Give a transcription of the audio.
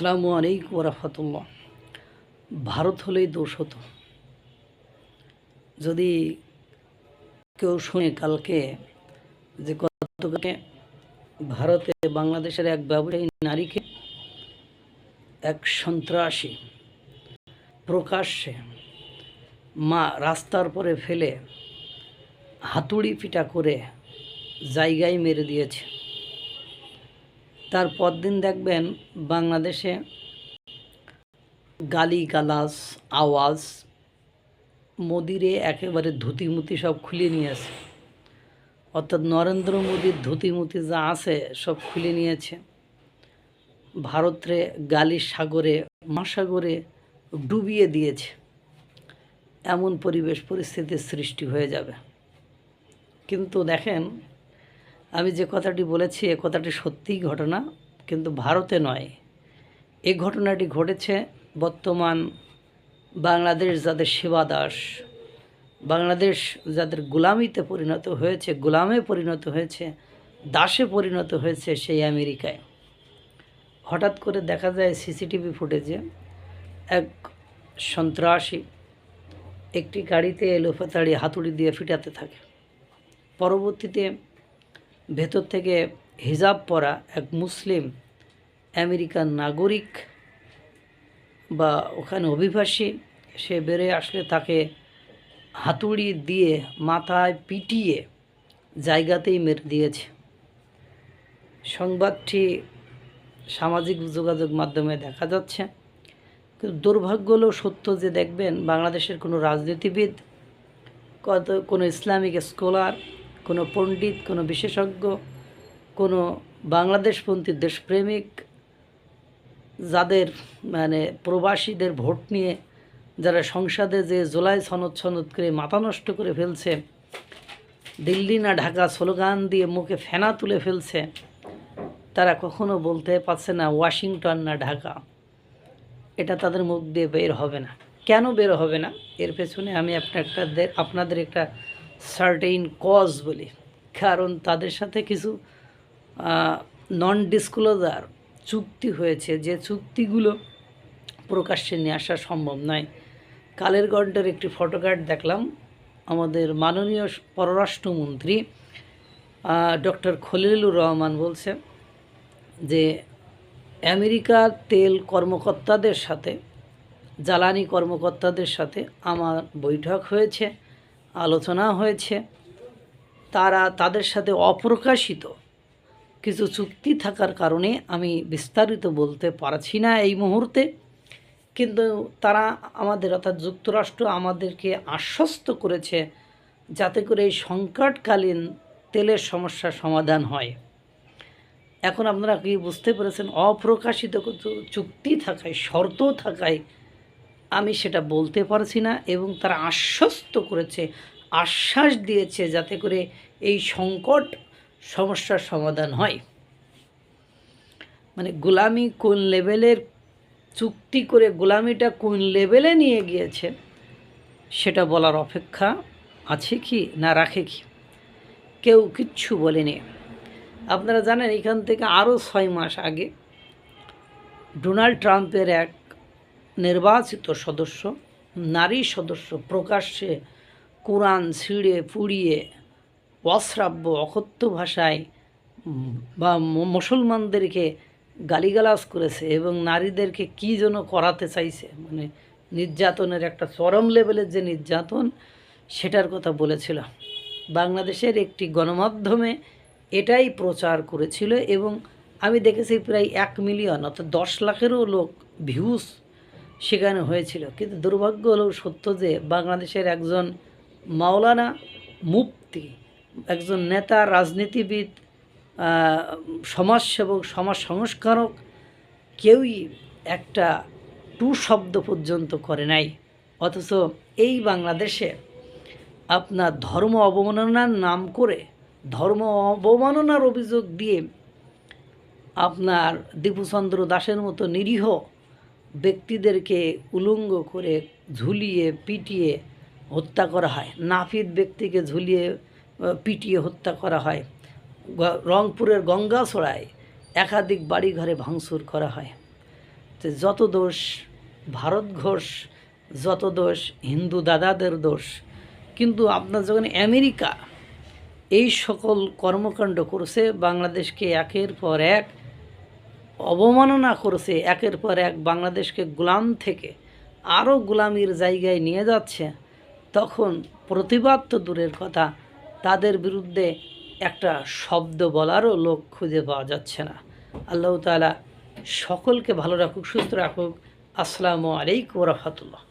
আসসালামু আলাইকুম রহমতুল্লাহ। ভারত হলেই দোষ হতো। যদি কেউ শুনে কালকে যে গতকালকে ভারতে বাংলাদেশের এক ব্যবসায়ী নারীকে এক সন্ত্রাসী প্রকাশ্যে রাস্তার পরে ফেলে হাতুড়ি পিটা করে জায়গায় মেরে দিয়েছে, তার পরদিন দেখবেন বাংলাদেশে গালিগালাজ আওয়াজ, মোদিরে একেবারে ধুতিমুতি সব খুলে নিয়েছে। অর্থাৎ নরেন্দ্র মোদীর ধুতিমুতি যা আছে সব খুলে নিয়েছে। ভারতরে গালির সাগরে মহাসাগরে ডুবিয়ে দিয়েছে। এমন পরিবেশ পরিস্থিতির সৃষ্টি হয়ে যাবে। কিন্তু দেখেন, আমি যে কথাটি বলেছি এ কথাটি সত্যিই ঘটনা, কিন্তু ভারতে নয়। এই ঘটনাটি ঘটেছে বর্তমান বাংলাদেশ যাদের সেবা দাস, বাংলাদেশ যাদের গোলামিতে পরিণত হয়েছে, গোলামে পরিণত হয়েছে, দাসে পরিণত হয়েছে সেই আমেরিকায়। হঠাৎ করে দেখা যায় সিসিটিভি ফুটেজে এক সন্ত্রাসী একটি গাড়িতে এলোপাতাড়ি হাতুড়ি দিয়ে ফিটাতে থাকে। পরবর্তীতে ভেতর থেকে হিজাব পরা এক মুসলিম আমেরিকান নাগরিক বা ওখানে অভিবাসী সে বেরিয়ে আসলে তাকে হাতুড়ি দিয়ে মাথায় পিটিয়ে জায়গাতেই মেরে দিয়েছে। সংবাদটি সামাজিক যোগাযোগ মাধ্যমে দেখা যাচ্ছে। কিন্তু দুর্ভাগ্য হলো সত্য যে দেখবেন বাংলাদেশের কোনো রাজনীতিবিদ, কোনো ইসলামিক স্কলার, কোনো পণ্ডিত, কোনো বিশেষজ্ঞ, কোনো বাংলাদেশপন্থী দেশপ্রেমিক যাদের প্রবাসীদের ভোট নিয়ে যারা সংসদে যে জুলাই সনদ করে মাথা নষ্ট করে ফেলছে, দিল্লি না ঢাকা স্লোগান দিয়ে মুখে ফেনা তুলে ফেলছে, তারা কখনো বলতে পারছে না ওয়াশিংটন না ঢাকা। এটা তাদের মুখ দিয়ে বের হবে না। কেন বের হবে না? এর পেছনে আমি আপনাদের একটা সার্টেইন কজ বলি। কারণ তাদের সাথে কিছু নন ডিসক্লোজার চুক্তি হয়েছে, যে চুক্তিগুলো প্রকাশ্যে নিয়ে আসা সম্ভব নয়। কালের কণ্ঠের একটি ফটোকার্ড দেখলাম, আমাদের মাননীয় পররাষ্ট্রমন্ত্রী ডক্টর খলিলুর রহমান বলছে যে আমেরিকার তেল কর্মকর্তাদের সাথে, জ্বালানি কর্মকর্তাদের সাথে আমার বৈঠক হয়েছে, আলোচনা হয়েছে। তাদের সাথে অপ্রকাশিত কিছু চুক্তি থাকার কারণে আমি বিস্তারিত বলতে পারছি না এই মুহূর্তে। কিন্তু তারা আমাদের অর্থাৎ যুক্তরাষ্ট্র আমাদেরকে আশ্বস্ত করেছে যাতে করে এই সংকটকালীন তেলের সমস্যার সমাধান হয়। এখন আপনারা কি বুঝতে পেরেছেন? অপ্রকাশিত চুক্তি থাকায়, শর্ত থাকায় আমি সেটা বলতে পারছি না, এবং তারা আশ্বস্ত করেছে, আশ্বাস দিয়েছে যাতে করে এই সংকট সমস্যার সমাধান হয়। গোলামি কোন লেভেলের চুক্তি করে গোলামিটা কোন লেভেলে নিয়ে গিয়েছে সেটা বলার অপেক্ষা আছে কি না রাখে কি? কেউ কিচ্ছু বলেনি। আপনারা জানেন এখান থেকে আরও 6 মাস আগে ডোনাল্ড ট্রাম্পের এক নির্বাচিত সদস্য, নারী সদস্য, প্রকাশ্যে কোরআন ছিঁড়ে পুড়িয়ে অশ্রাব্য অকথ্য ভাষায় বা মুসলমানদেরকে গালিগালাজ করেছে এবং নারীদেরকে কী যেন করাতে চাইছে, নির্যাতনের একটা চরম লেভেলের যে নির্যাতন সেটার কথা বলেছিল। বাংলাদেশের একটি গণমাধ্যমে এটাই প্রচার করেছিল এবং আমি দেখেছি প্রায় 1 মিলিয়ন অর্থাৎ 10 লাখেরও লোক ভিউজ সেখানে হয়েছিল। কিন্তু দুর্ভাগ্য হলো সত্য যে বাংলাদেশের একজন মাওলানা মুফতি, একজন নেতা, রাজনীতিবিদ, সমাজসেবক, সমাজ সংস্কারক কেউই একটা টু শব্দ পর্যন্ত করে নাই। অথচ এই বাংলাদেশে আপনার ধর্ম অবমাননার নাম করে, ধর্ম অবমাননার অভিযোগ দিয়ে আপনার দীপুচন্দ্র দাসের মতো নিরীহ ব্যক্তিদেরকে উলঙ্গ করে ঝুলিয়ে পিটিয়ে হত্যা করা হয়। নাপিত ব্যক্তিকে ঝুলিয়ে পিটিয়ে হত্যা করা হয়। রংপুরের গঙ্গাছড়ায় একাধিক বাড়িঘরে ভাঙচুর করা হয়। যে যত দোষ ভারত ঘোষ, যত দোষ হিন্দু দাদাদের দোষ, কিন্তু আপনার যখন আমেরিকা এই সকল কর্মকাণ্ড করেছে, বাংলাদেশকে একের পর এক অবমাননা করেছে, একের পর এক বাংলাদেশকে গোলাম থেকে আরও গোলামির জায়গায় নিয়ে যাচ্ছে, তখন প্রতিবাদ তো দূরের কথা, তাদের বিরুদ্ধে একটা শব্দ বলারও লোক খুঁজে পাওয়া যাচ্ছে না। আল্লাহ তাআলা সকলকে ভালো রাখুক, সুস্থ রাখুক। আসসালামু আলাইকুম ওয়া রাহমাতুল্লাহ।